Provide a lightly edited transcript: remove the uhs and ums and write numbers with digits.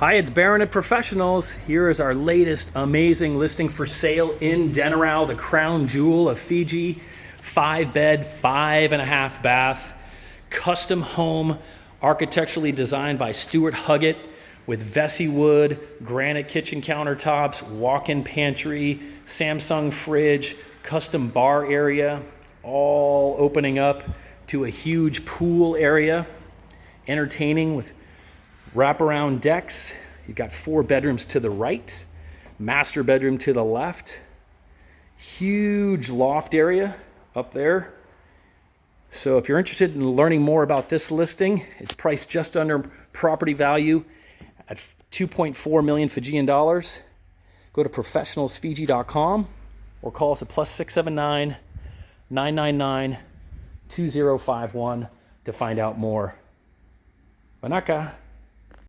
Hi, it's Baron at Professionals. Here is our latest amazing listing for sale in Denarau, the crown jewel of Fiji. 5-bed, 5.5 bath, custom home, architecturally designed by Stuart Huggett with Vessi wood, granite kitchen countertops, walk-in pantry, Samsung fridge, custom bar area, all opening up to a huge pool area, entertaining with wraparound decks. You've got 4 bedrooms to the right, master bedroom to the left, huge loft area up there. So if you're interested in learning more about this listing, it's priced just under property value at 2.4 million Fijian dollars. Go to professionalsfiji.com or call us at +679 999 2051 to find out more. Manaka.